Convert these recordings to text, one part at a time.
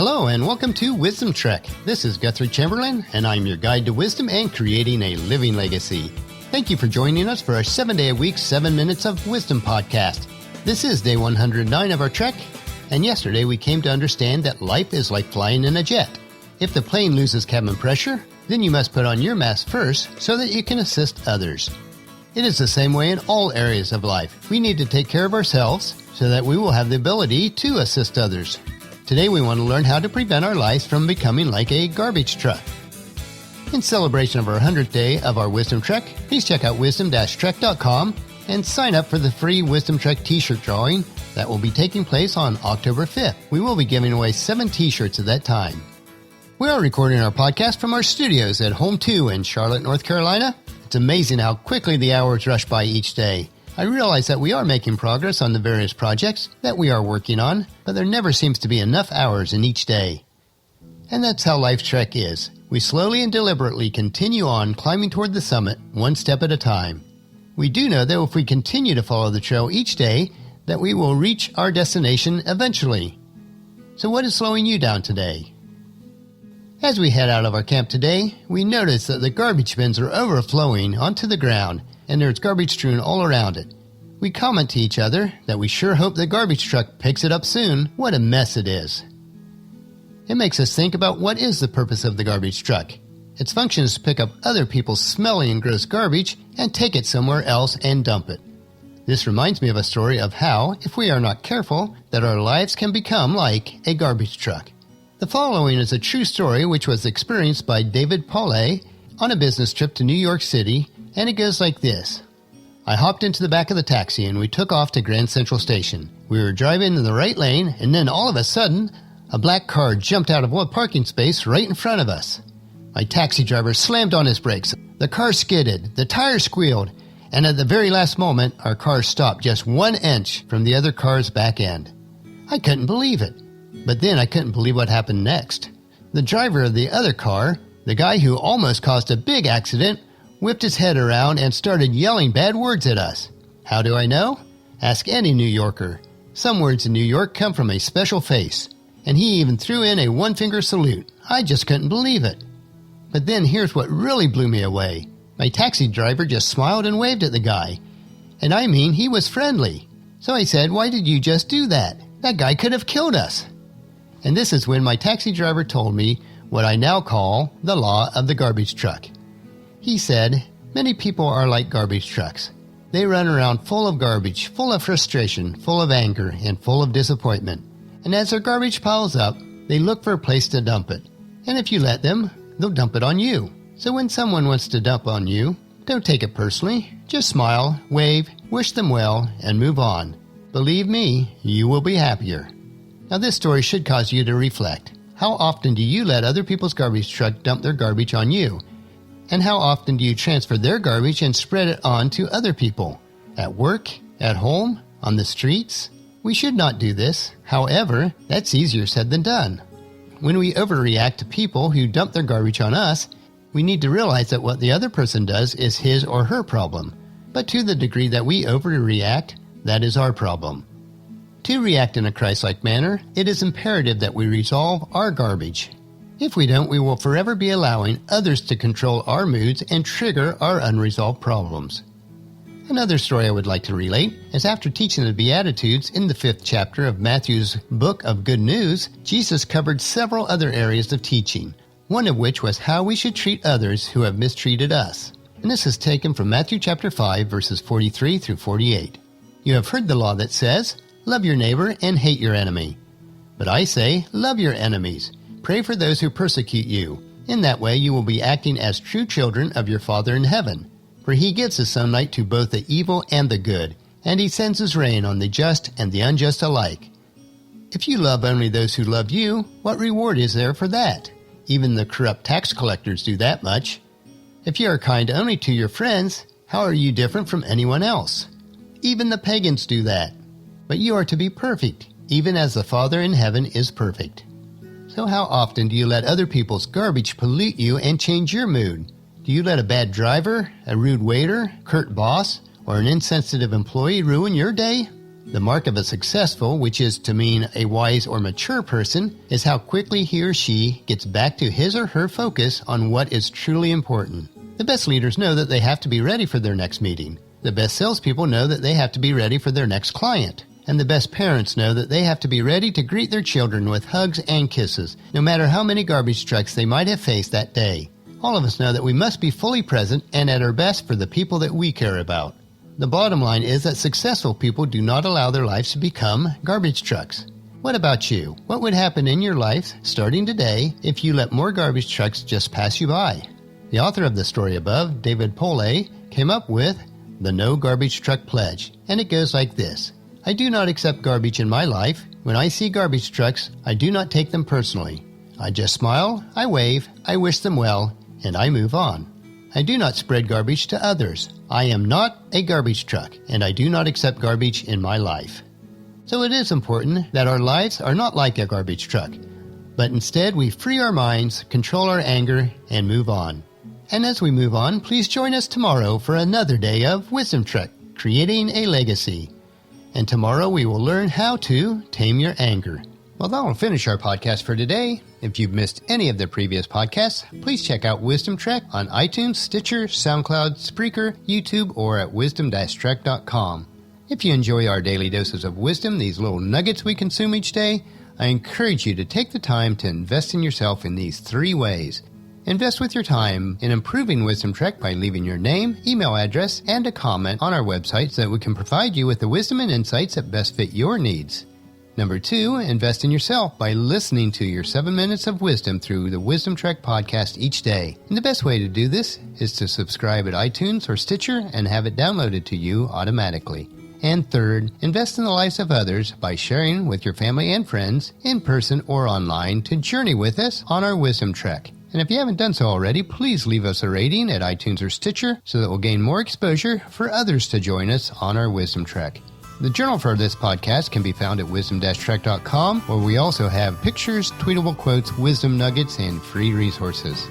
Hello and welcome to Wisdom Trek. This is Guthrie Chamberlain and I'm your guide to wisdom and creating a living legacy. Thank you for joining us for our 7-day-a-week 7 Minutes of Wisdom podcast. This is day 109 of our trek, and yesterday we came to understand that life is like flying in a jet. If the plane loses cabin pressure, then you must put on your mask first so that you can assist others. It is the same way in all areas of life. We need to take care of ourselves so that we will have the ability to assist others. Today we want to learn how to prevent our lives from becoming like a garbage truck. In celebration of our 100th day of our Wisdom Trek, please check out wisdom-trek.com and sign up for the free Wisdom Trek t-shirt drawing that will be taking place on October 5th. We will be giving away 7 t-shirts at that time. We are recording our podcast from our studios at Home 2 in Charlotte, North Carolina. It's amazing how quickly the hours rush by each day. I realize that we are making progress on the various projects that we are working on, but there never seems to be enough hours in each day. And that's how Life's Trek is. We slowly and deliberately continue on climbing toward the summit, one step at a time. We do know that if we continue to follow the trail each day, that we will reach our destination eventually. So what is slowing you down today? As we head out of our camp today, we notice that the garbage bins are overflowing onto the ground, and there's garbage strewn all around it. We comment to each other that we sure hope the garbage truck picks it up soon. What a mess it is. It makes us think about what is the purpose of the garbage truck. Its function is to pick up other people's smelly and gross garbage and take it somewhere else and dump it. This reminds me of a story of how, if we are not careful, that our lives can become like a garbage truck. The following is a true story which was experienced by David Paulet on a business trip to New York City, and it goes like this. I hopped into the back of the taxi and we took off to Grand Central Station. We were driving in the right lane and then all of a sudden, a black car jumped out of one parking space right in front of us. My taxi driver slammed on his brakes. The car skidded, the tires squealed, and at the very last moment, our car stopped just 1 inch from the other car's back end. I couldn't believe it. But then I couldn't believe what happened next. The driver of the other car, the guy who almost caused a big accident, whipped his head around and started yelling bad words at us. How do I know? Ask any New Yorker. Some words in New York come from a special face. And he even threw in a one-finger salute. I just couldn't believe it. But then here's what really blew me away. My taxi driver just smiled and waved at the guy. And I mean, he was friendly. So I said, why did you just do that? That guy could have killed us. And this is when my taxi driver told me what I now call the law of the garbage truck. He said, many people are like garbage trucks. They run around full of garbage, full of frustration, full of anger, and full of disappointment. And as their garbage piles up, they look for a place to dump it. And if you let them, they'll dump it on you. So when someone wants to dump on you, don't take it personally. Just smile, wave, wish them well, and move on. Believe me, you will be happier. Now this story should cause you to reflect. How often do you let other people's garbage truck dump their garbage on you? And how often do you transfer their garbage and spread it on to other people? At work? At home? On the streets? We should not do this. However, that's easier said than done. When we overreact to people who dump their garbage on us, we need to realize that what the other person does is his or her problem. But to the degree that we overreact, that is our problem. To react in a Christ-like manner, it is imperative that we resolve our garbage. If we don't, we will forever be allowing others to control our moods and trigger our unresolved problems. Another story I would like to relate is after teaching the Beatitudes in the 5th chapter of Matthew's Book of Good News, Jesus covered several other areas of teaching, one of which was how we should treat others who have mistreated us. And this is taken from Matthew chapter 5, verses 43 through 48. You have heard the law that says, love your neighbor and hate your enemy. But I say, love your enemies. Pray for those who persecute you. In that way you will be acting as true children of your Father in heaven. For he gives his sunlight to both the evil and the good, and he sends his rain on the just and the unjust alike. If you love only those who love you, what reward is there for that? Even the corrupt tax collectors do that much. If you are kind only to your friends, how are you different from anyone else? Even the pagans do that. But you are to be perfect, even as the Father in heaven is perfect. So how often do you let other people's garbage pollute you and change your mood? Do you let a bad driver, a rude waiter, curt boss, or an insensitive employee ruin your day? The mark of a successful, which is to mean a wise or mature person, is how quickly he or she gets back to his or her focus on what is truly important. The best leaders know that they have to be ready for their next meeting. The best salespeople know that they have to be ready for their next client. And the best parents know that they have to be ready to greet their children with hugs and kisses, no matter how many garbage trucks they might have faced that day. All of us know that we must be fully present and at our best for the people that we care about. The bottom line is that successful people do not allow their lives to become garbage trucks. What about you? What would happen in your life, starting today, if you let more garbage trucks just pass you by? The author of the story above, David Polay, came up with the No Garbage Truck Pledge, and it goes like this. I do not accept garbage in my life. When I see garbage trucks, I do not take them personally. I just smile, I wave, I wish them well, and I move on. I do not spread garbage to others. I am not a garbage truck, and I do not accept garbage in my life. So it is important that our lives are not like a garbage truck, but instead we free our minds, control our anger, and move on. And as we move on, please join us tomorrow for another day of Wisdom Trek, Creating a Legacy. And tomorrow we will learn how to tame your anger. Well, that will finish our podcast for today. If you've missed any of the previous podcasts, please check out Wisdom Trek on iTunes, Stitcher, SoundCloud, Spreaker, YouTube, or at wisdom-trek.com. If you enjoy our daily doses of wisdom, these little nuggets we consume each day, I encourage you to take the time to invest in yourself in these 3 ways. Invest with your time in improving Wisdom Trek by leaving your name, email address, and a comment on our website so that we can provide you with the wisdom and insights that best fit your needs. Number 2, invest in yourself by listening to your 7 minutes of wisdom through the Wisdom Trek podcast each day. And the best way to do this is to subscribe at iTunes or Stitcher and have it downloaded to you automatically. And third, invest in the lives of others by sharing with your family and friends, in person or online, to journey with us on our Wisdom Trek. And if you haven't done so already, please leave us a rating at iTunes or Stitcher so that we'll gain more exposure for others to join us on our Wisdom Trek. The journal for this podcast can be found at wisdom-trek.com, where we also have pictures, tweetable quotes, wisdom nuggets, and free resources.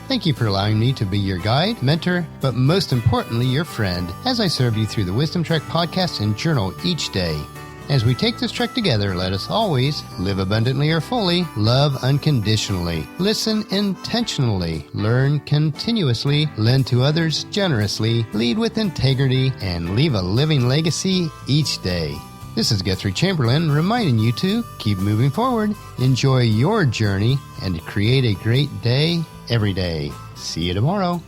Thank you for allowing me to be your guide, mentor, but most importantly, your friend, as I serve you through the Wisdom Trek podcast and journal each day. As we take this trek together, let us always live abundantly or fully, love unconditionally, listen intentionally, learn continuously, lend to others generously, lead with integrity, and leave a living legacy each day. This is Guthrie Chamberlain reminding you to keep moving forward, enjoy your journey, and create a great day every day. See you tomorrow.